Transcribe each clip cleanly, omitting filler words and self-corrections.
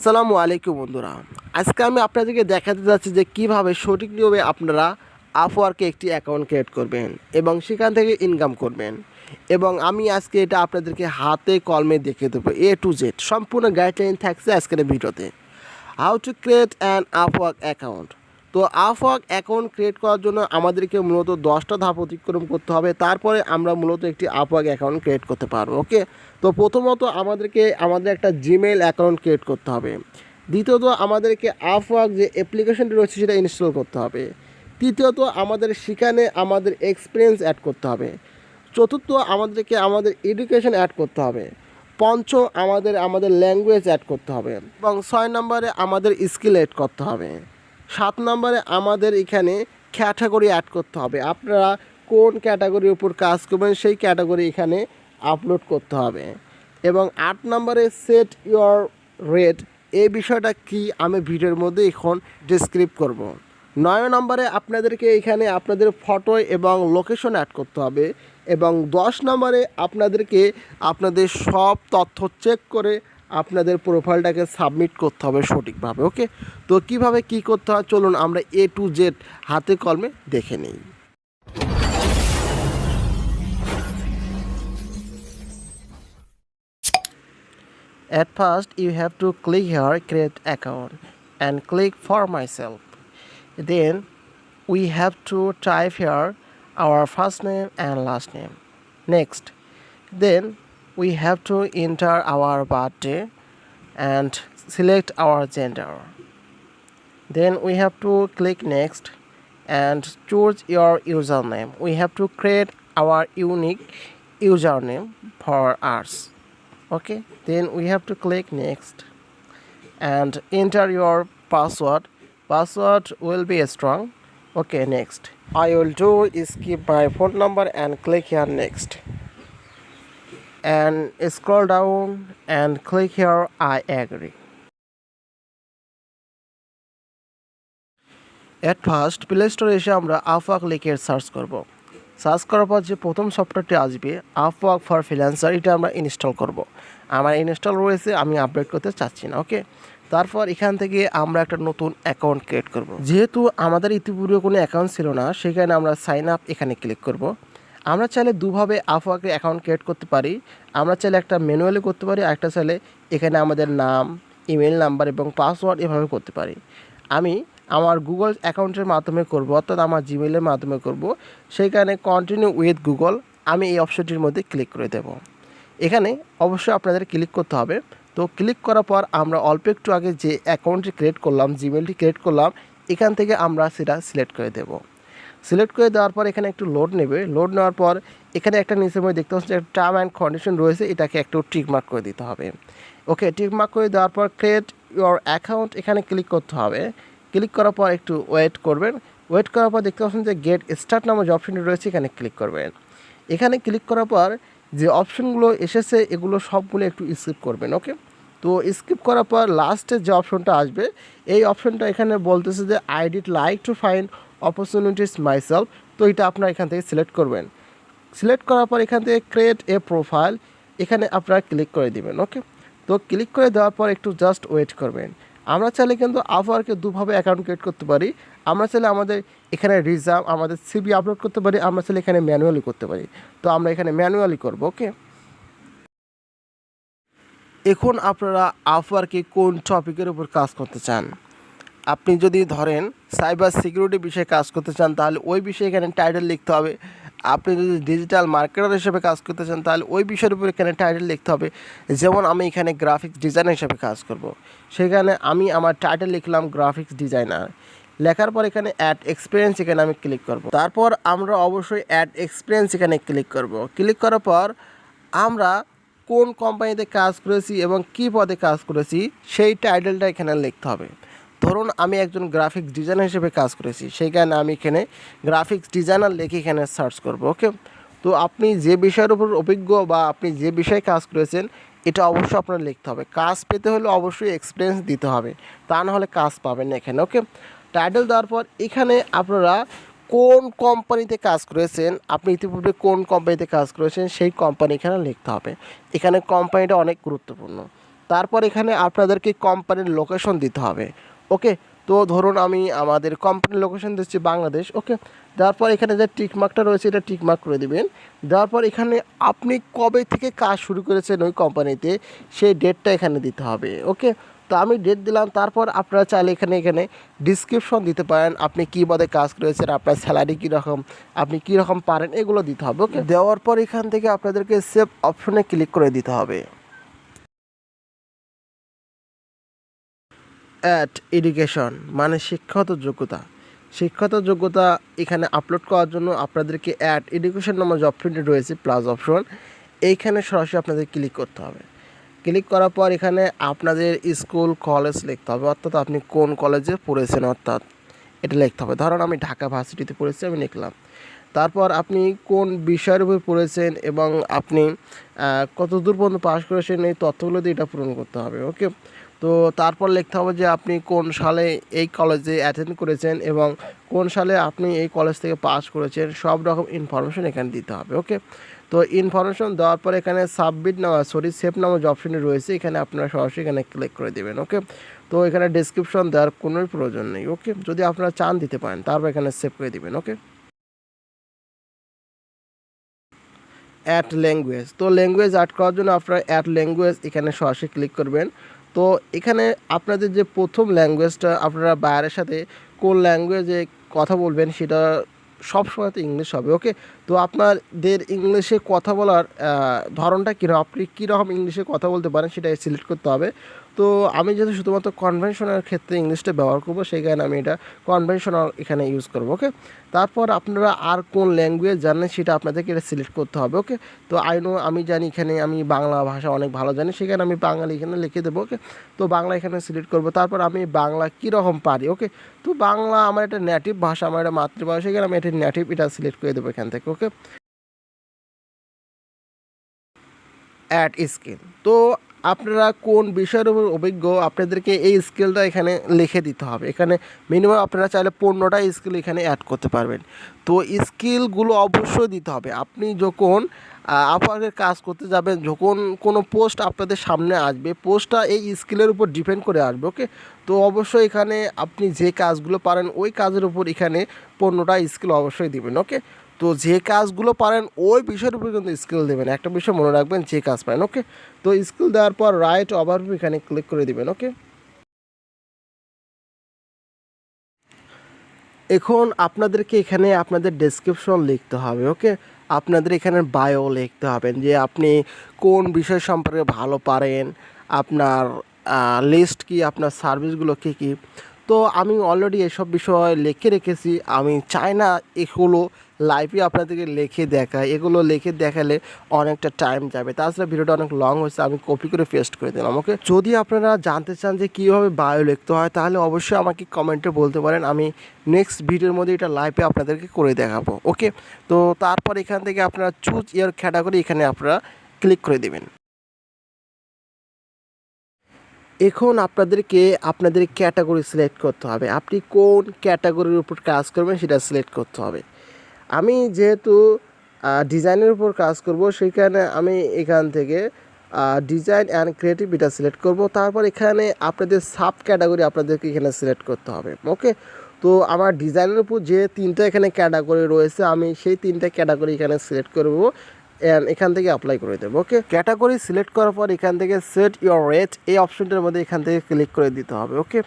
আসসালামু আলাইকুম বন্ধুরা, আজকে আমি আপনাদেরকে দেখাতে যাচ্ছি যে কিভাবে সঠিক নিয়মে আপনারা আপওয়ার্কে একটি অ্যাকাউন্ট ক্রিয়েট করবেন এবং সেখান থেকে ইনকাম করবেন। এবং আমি আজকে এটা আপনাদেরকে হাতে কলমে দেখিয়ে দেবো, A to Z সম্পূর্ণ গাইডলাইন থাকছে আজকের ভিডিওতে। How to create an Upwork account. তো আপওয়ার্ক অ্যাকাউন্ট ক্রিয়েট করার জন্য আমাদেরকে মূলত 10টা ধাপ অতিক্রম করতে হবে, তারপরে আমরা মূলত একটি আপওয়ার্ক অ্যাকাউন্ট ক্রিয়েট করতে পারবো। ওকে, তো প্রথমত আমাদের একটা জিমেইল অ্যাকাউন্ট ক্রিয়েট করতে হবে। দ্বিতীয়ত আমাদেরকে আপওয়ার্ক যে অ্যাপ্লিকেশনটি রয়েছে সেটা ইনস্টল করতে হবে। তৃতীয়ত আমাদের সেখানে আমাদের এক্সপিরিয়েন্স অ্যাড করতে হবে। চতুর্থ আমাদেরকে আমাদের এডুকেশন অ্যাড করতে হবে। পঞ্চম আমাদের ল্যাঙ্গুয়েজ অ্যাড করতে হবে এবং 6 নম্বরে আমাদের স্কিল অ্যাড করতে হবে। 7 নম্বরে আমাদের এখানে ক্যাটাগরি অ্যাড করতে হবে। আপনারা কোন ক্যাটাগরির উপর কাজ করবেন সেই ক্যাটাগরি এখানে আপলোড করতে হবে। এবং 8 নম্বরে সেট ইউর রেট, এই বিষয়টা কি আমি ভিডিওর মধ্যে এখন ডিসক্রাইব করব। 9 নম্বরে আপনাদেরকে এখানে আপনাদের ফটো এবং লোকেশন অ্যাড করতে হবে। এবং 10 নম্বরে আপনাদেরকে আপনাদের সব তথ্য চেক করে আপনাদের প্রোফাইলটাকে সাবমিট করতে হবে সঠিকভাবে। ওকে, তো কিভাবে কি করতে হয় চলুন আমরা A to Z হাতে কলমে দেখে নিই। At first you have to click here create account and click for myself. Then we have to type here our first name and last name. Next, then we have to enter our birthday and select our gender. Then we have to click next and choose your username. We have to create our unique username for us. Okay, then we have to click next and enter your password will be strong. Okay, next I will do is keep my phone number and click here next and scroll down and click here I agree. At first play স্টোরে এসে আমরা Upwork লিখে search করব। Search করার পর যে প্রথম সফটওয়্যারটি আসবে আপওয়ার্ক ফর ফ্রিল্যান্সার, এটা আমরা ইনস্টল করব। আমার ইনস্টল রয়েছে, আমি আপডেট করতে চাচ্ছি না। ওকে, তারপর এখান থেকে আমরা একটা নতুন অ্যাকাউন্ট ক্রিয়েট করব। যেহেতু আমাদের ইতিপূর্বে কোনো অ্যাকাউন্ট ছিল না, সেখানে আমরা সাইন আপ এখানে ক্লিক করব। আমরা চাইলে দুভাবে আপওয়ার্কে অ্যাকাউন্ট ক্রিয়েট করতে পারি। আমরা চাইলে একটা ম্যানুয়ালি করতে পারি, একটা চাইলে এখানে আমাদের নাম, ইমেল নাম্বার এবং পাসওয়ার্ড এভাবে করতে পারি। আমি আমার গুগল অ্যাকাউন্টের মাধ্যমে করব, অর্থাৎ আমার জিমেলের মাধ্যমে করব। সেইখানে কন্টিনিউ উইথ গুগল আমি এই অপশনটির মধ্যে ক্লিক করে দেব। এখানে অবশ্যই আপনাদের ক্লিক করতে হবে। তো ক্লিক করার পর আমরা অল্প একটু আগে যে অ্যাকাউন্টটি ক্রিয়েট করলাম, জিমেলটি ক্রিয়েট করলাম, এখান থেকে আমরা সেটা সিলেক্ট করে দেব। সিলেক্ট করে দেওয়ার পর এখানে একটু লোড নেবে। লোড নেওয়ার পর এখানে একটা নিচের মধ্যে দেখতে পাচ্ছি একটা টার্ম অ্যান্ড কন্ডিশন রয়েছে, এটাকে একটু টিক মার্ক করে দিতে হবে। ওকে, টিক মার্ক করে দেওয়ার পর ক্রিয়েট ইউর অ্যাকাউন্ট এখানে ক্লিক করতে হবে। ক্লিক করার পর একটু ওয়েট করবেন। ওয়েট করার পর দেখতে পাচ্ছেন যে গেট স্টার্ট নামে যে অপশনটি রয়েছে এখানে ক্লিক করবেন। এখানে ক্লিক করার পর যে অপশনগুলো এসেছে এগুলো সবগুলো একটু স্কিপ করবেন। ওকে, তো স্কিপ করার পর লাস্টে যে অপশনটা আসবে এই অপশনটা এখানে বলতেছে যে I did like to find opportunities myself. তো এটা আপনারা এখান থেকে সিলেক্ট করবেন। সিলেক্ট করার পর এখান থেকে ক্রিয়েট এ প্রোফাইল এখানে আপনারা ক্লিক করে দিবেন। ওকে, তো ক্লিক করে দেওয়ার পর একটু জাস্ট ওয়েট করবেন। আমরা চাইলে কিন্তু আপওয়ার্কে দুভাবে অ্যাকাউন্ট ক্রিয়েট করতে পারি। আমরা চাইলে আমাদের এখানে রিজার্ভ আমাদের সিভি আপলোড করতে পারি, আমরা চাইলে এখানে ম্যানুয়ালি করতে পারি। তো আমরা এখানে ম্যানুয়ালি করব। ওকে, এখন আপনারা আপওয়ার্কে কোন টপিকের উপর কাজ করতে চান। আপনি যদি ধরেন সাইবার সিকিউরিটি বিষয়ে কাজ করতে চান তাহলে ওই বিষয়ে এখানে টাইটেল লিখতে হবে। আপনি যদি ডিজিটাল মার্কেটার হিসেবে কাজ করতে চান তাহলে ওই বিষয়ের উপর এখানে টাইটেল লিখতে হবে। যেমন আমি এখানে গ্রাফিক্স ডিজাইনার হিসেবে কাজ করব, সেখানে আমি আমার টাইটেল লিখলাম গ্রাফিক্স ডিজাইনার। লেখার পর এখানে অ্যাড এক্সপিরিয়েন্স এখানে আমি ক্লিক করব। তারপর আমরা অবশ্যই অ্যাড এক্সপিরিয়েন্স এখানে ক্লিক করব। ক্লিক করার পর আমরা কোন কোম্পানিতে কাজ করেছি এবং কী পদে কাজ করেছি সেই টাইটেলটা এখানে লিখতে হবে। ধরুন আমি একজন গ্রাফিক্স ডিজাইনার হিসেবে কাজ করেছি, সেইখানে আমি এখানে গ্রাফিক্স ডিজাইনার লিখে এখানে সার্চ করব। ওকে, তো আপনি যে বিষয়ের উপর অভিজ্ঞ বা আপনি যে বিষয়ে কাজ করেছেন এটা অবশ্যই আপনার লিখতে হবে। কাজ পেতে হলে অবশ্যই এক্সপিরিয়েন্স দিতে হবে, তা না হলে কাজ পাবেন না এখানে। ওকে, টাইটেল দেওয়ার পর এখানে আপনারা কোন কোম্পানিতে কাজ করেছেন, আপনি ইতিপূর্বে কোন কোম্পানিতে কাজ করেছেন সেই কোম্পানি এখানে লিখতে হবে। এখানে কোম্পানিটা অনেক গুরুত্বপূর্ণ। তারপর এখানে আপনাদেরকে কোম্পানির লোকেশন দিতে হবে। ওকে, তো ধরুন আমি আমাদের কোম্পানির লোকেশন দিচ্ছি বাংলাদেশ। ওকে, দেওয়ার পর এখানে যে টিকমার্কটা রয়েছে এটা টিকমার্ক করে দিবেন। দেওয়ার পর এখানে আপনি কবে থেকে কাজ শুরু করেছেন ওই কোম্পানিতে সেই ডেটটা এখানে দিতে হবে। ওকে, তো আমি ডেট দিলাম। তারপর আপনারা চাইলে এখানে ডিসক্রিপশন দিতে পারেন, আপনি কী পদে কাজ করেছেন, আপনার স্যালারি কীরকম, আপনি কীরকম পারেন, এগুলো দিতে হবে। ওকে, দেওয়ার পর এখান থেকে আপনাদেরকে সেভ অপশনে ক্লিক করে দিতে হবে। অ্যাট এডুকেশন মানে শিক্ষাগত যোগ্যতা। শিক্ষাগত যোগ্যতা এখানে আপলোড করার জন্য আপনাদেরকে অ্যাট এডুকেশন নামে যে অপশনটি রয়েছে প্লাস অপশন, এইখানে সরাসরি আপনাদের ক্লিক করতে হবে। ক্লিক করার পর এখানে আপনাদের স্কুল কলেজ লিখতে হবে, অর্থাৎ আপনি কোন কলেজে পড়েছেন, অর্থাৎ এটা লিখতে হবে। ধরুন আমি ঢাকা ভার্সিটিতে পড়েছি, আমি লিখলাম। তারপর আপনি কোন বিষয়ের উপর পড়েছেন এবং আপনি কত দূর পর্যন্ত পাস করেছেন, এই তথ্যগুলো দিয়ে এটা পূরণ করতে হবে। ওকে, তো তারপর লিখতে হবে যে আপনি কোন সালে এই কলেজে অ্যাটেন্ড করেছেন এবং কোন সালে আপনি এই কলেজ থেকে পাস করেছেন, সব রকম ইনফরমেশন এখানে দিতে হবে। ওকে, তো ইনফরমেশন দেওয়ার পর এখানে সেভ নামে যে অপশনটি রয়েছে, এখানে আপনারা সরাসরি এখানে ক্লিক করে দেবেন। ওকে, তো এখানে ডেসক্রিপশন দেওয়ার কোনো প্রয়োজন নেই। ওকে, যদি আপনারা চান দিতে পারেন, তারপর এখানে সেভ করে দেবেন। ওকে, অ্যাড ল্যাঙ্গুয়েজ, তো ল্যাঙ্গুয়েজ অ্যাড করার জন্য আপনারা অ্যাড ল্যাঙ্গুয়েজ এখানে সরাসরি ক্লিক করবেন। তো এখানে আপনাদের যে প্রথম ল্যাঙ্গুয়েজটা, আপনারা বাইরের সাথে কোন ল্যাঙ্গুয়েজে কথা বলবেন সেটা সবসময় তো ইংলিশ হবে। ওকে, তো আপনাদের ইংলিশে কথা বলার ধরনটা কীরকম, আপনি কীরকম ইংলিশে কথা বলতে পারেন সেটা সিলেক্ট করতে হবে। তো আমি যেহেতু শুধুমাত্র কনভেনশনাল ক্ষেত্রে ইংলিশটা ব্যবহার করবো, সেই কারণে আমি এটা কনভেনশনাল এখানে ইউজ করবো। ওকে, তারপর আপনারা আর কোন ল্যাঙ্গুয়েজ জানেন সেটা আপনাদেরকে এটা সিলেক্ট করতে হবে। ওকে, তো আমি জানি এখানে আমি বাংলা ভাষা অনেক ভালো জানি, সেখানে আমি বাঙালি এখানে লিখে দেবো। ওকে, তো বাংলা এখানে সিলেক্ট করবো। তারপর আমি বাংলা কীরকম পারি। ওকে, তো বাংলা আমার একটা নেটিভ ভাষা, আমার একটা মাতৃভাষা, সেখানে আমি এটা নেটিভ এটা সিলেক্ট করে দেবো এখান থেকে। ওকে, অ্যাড স্কিল, তো আপনারা কোন বিষয়ের উপর অভিজ্ঞ আপনাদেরকে এই স্কিলটা এখানে লিখে দিতে হবে। এখানে মিনিমাম আপনারা চাইলে 15টা স্কিল এখানে অ্যাড করতে পারবেন। তো স্কিলগুলো অবশ্যই দিতে হবে। আপনি যখন আপওয়ার্কের কাজ করতে যাবেন, যখন কোনো পোস্ট আপনাদের সামনে আসবে, পোস্টটা এই স্কিলের উপর ডিপেন্ড করে আসবে। ওকে, তো অবশ্যই এখানে আপনি যে কাজগুলো পারেন ওই কাজের উপর এখানে 15টা স্কিল অবশ্যই দিবেন। ওকে, তো যে কাজগুলো পারেন ওই বিষয়ের উপর কিন্তু স্কিল দেবেন। একটা বিষয় মনে রাখবেন, যে কাজ পারেন। ওকে, তো স্কিল দেওয়ার পর রাইট ওভারভিউ এখানে ক্লিক করে দিবেন। ওকে, এখন আপনাদেরকে এখানে আপনাদের ডেসক্রিপশন লিখতে হবে। ওকে, আপনাদের এখানে বায়ো লিখতে হবে যে আপনি কোন বিষয় সম্পর্কে ভালো পারেন, আপনার লিস্ট কি, আপনার সার্ভিসগুলো কী কী। তো আমি অলরেডি এসব বিষয় লিখে রেখেছি, আমি চাই না এগুলো লাইভে আপনাদেরকে লিখে দেখায়, এগুলো লিখে দেখালে অনেকটা টাইম যাবে। তাছাড়া ভিডিওটা অনেক লং হয়েছে, আমি কপি করে পেস্ট করে দিলাম। ওকে, যদি আপনারা জানতে চান যে কীভাবে বায়ো লিখতে হয়, তাহলে অবশ্যই আমাকে কমেন্টে বলতে পারেন, আমি নেক্সট ভিডিওর মধ্যে এটা লাইভে আপনাদেরকে করে দেখাবো। ওকে, তো তারপর এখান থেকে আপনারা চুজ ইয়ার ক্যাটাগরি এখানে আপনারা ক্লিক করে দেবেন। এখন আপনাদেরকে আপনাদের ক্যাটাগরি সিলেক্ট করতে হবে, আপনি কোন ক্যাটাগরির উপর কাজ করবেন সেটা সিলেক্ট করতে হবে। আমি যেহেতু ডিজাইনের উপর কাজ করব, সেখানে আমি এখান থেকে ডিজাইন অ্যান্ড ক্রিয়েটিভ এটা সিলেক্ট করব। তারপর এখানে আপনাদের সাব ক্যাটাগরি আপনাদেরকে এখানে সিলেক্ট করতে হবে। ওকে, তো আমার ডিজাইনের উপর যে 3টা এখানে ক্যাটাগরি রয়েছে, আমি সেই 3টা ক্যাটাগরি এখানে সিলেক্ট করব, এখান থেকে অ্যাপ্লাই করে দেবো। ওকে, ক্যাটাগরি সিলেক্ট করার পর এখান থেকে সেট ইউর রেট এই অপশনটার মধ্যে এখান থেকে ক্লিক করে দিতে হবে। ওকে,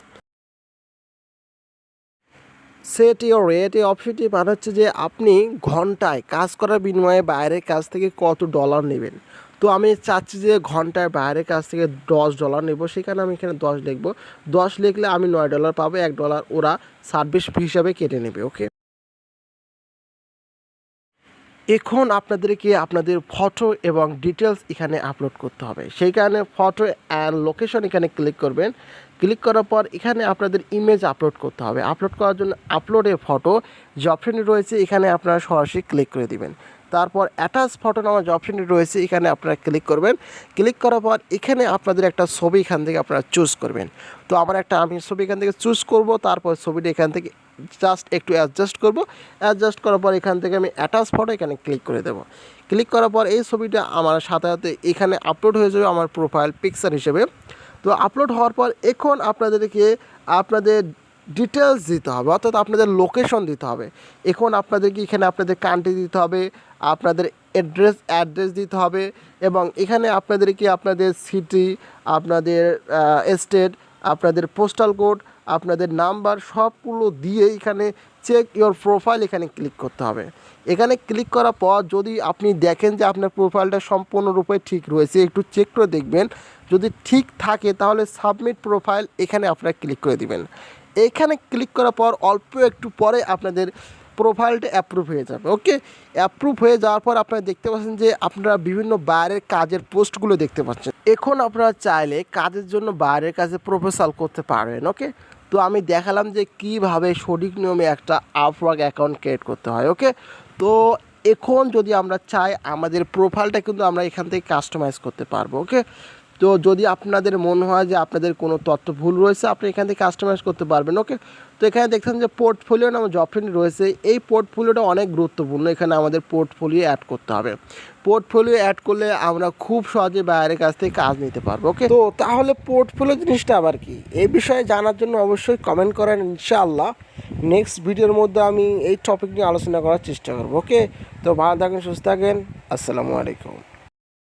সেট ইউর রেট এই অপশনটি মানে হচ্ছে যে আপনি ঘন্টায় কাজ করার বিনিময়ে বাইরের কাছ থেকে কত ডলার নেবেন। তো আমি চাচ্ছি যে ঘন্টায় বাইরের কাছ থেকে $10 নেব, সেখানে আমি এখানে 10 লিখবো। 10 লিখলে আমি $9 পাবো, $1 ওরা সার্ভিস ফি হিসাবে কেটে নেবে। ওকে, এখন আপনাদেরকে আপনাদের ফটো এবং ডিটেলস এখানে আপলোড করতে হবে, সেই কারণে ফটো অ্যান্ড লোকেশন এখানে ক্লিক করবেন। ক্লিক করার পর এখানে আপনাদের ইমেজ আপলোড করতে হবে। আপলোড করার জন্য আপলোড এ ফটো যে অপশনটি রয়েছে এখানে আপনারা সরাসরি ক্লিক করে দিবেন। তারপর অ্যাটাচ ফটো নামে যে অপশনটি রয়েছে এখানে আপনারা ক্লিক করবেন। ক্লিক করার পর এখানে আপনাদের একটা ছবি এখান থেকে আপনারা চুজ করবেন। তো আমি ছবি এখান থেকে চুজ করব, তারপর ছবিটা এখান থেকে জাস্ট একটু অ্যাডজাস্ট করব। অ্যাডজাস্ট করার পর এখান থেকে আমি অ্যাটাচ ফটো এখানে ক্লিক করে দেবো। ক্লিক করার পর এই ছবিটা আমার সাথে সাথে এখানে আপলোড হয়ে যাবে আমার প্রোফাইল পিকচার হিসেবে। তো আপলোড হওয়ার পর এখন আপনাদেরকে আপনাদের ডিটেলস দিতে হবে, অর্থাৎ আপনাদের লোকেশন দিতে হবে। এখন আপনাদেরকে এখানে আপনাদের কান্ট্রি দিতে হবে, আপনাদের অ্যাড্রেস দিতে হবে, এবং এখানে আপনাদেরকে আপনাদের সিটি, আপনাদের স্টেট, আপনাদের পোস্টাল কোড, আপনাদের নাম্বার সবগুলো দিয়ে এখানে চেক ইওর প্রোফাইল এখানে ক্লিক করতে হবে। এখানে ক্লিক করার পর যদি আপনি দেখেন যে আপনার প্রোফাইলটা সম্পূর্ণরূপে ঠিক রয়েছে, একটু চেক করে দেখবেন। যদি ঠিক থাকে তাহলে সাবমিট প্রোফাইল এখানে আপনারা ক্লিক করে দিবেন। এখানে ক্লিক করার পর অল্প একটু পরে আপনাদের প্রোফাইলটা অ্যাপ্রুভ হয়ে যাবে। ওকে, অ্যাপ্রুভ হয়ে যাওয়ার পর আপনারা দেখতে পাচ্ছেন যে আপনারা বিভিন্ন বাইরের কাজের পোস্টগুলো দেখতে পাচ্ছেন। এখন আপনারা চাইলে কাজের জন্য বাইরের কাজে প্রপোজাল করতে পারবেন। ওকে, তো আমি দেখালাম যে কিভাবে সঠিক নিয়মে একটা আপওয়ার্ক অ্যাকাউন্ট ক্রিয়েট করতে হয়। ওকে, তো এখন যদি আমরা চাই আমাদের প্রোফাইলটা কিন্তু আমরা এখান থেকে কাস্টমাইজ করতে পারবো। ওকে, তো যদি আপনাদের মনে হয় যে আপনাদের কোনো তথ্য ভুল রয়েছে আপনি এখান থেকে কাস্টমাইজ করতে পারবেন। ওকে, তো এখানে দেখছেন যে পোর্টফোলিও নামে যে অপশনটি রয়েছে, এই পোর্টফোলিওটা অনেক গুরুত্বপূর্ণ। এখানে আমাদের পোর্টফোলিও অ্যাড করতে হবে। পোর্টফোলিও অ্যাড করলে আমরা খুব সহজে বাইরের কাছ থেকে কাজ নিতে পারবো। ওকে, তো তাহলে পোর্টফোলিও জিনিসটা আবার কি, এই বিষয়ে জানার জন্য অবশ্যই কমেন্ট করেন। ইনশাআল্লাহ নেক্সট ভিডিওর মধ্যে আমি এই টপিক নিয়ে আলোচনা করার চেষ্টা করবো। ওকে, তো ভালো থাকেন, সুস্থ থাকেন, আসসালামু আলাইকুম।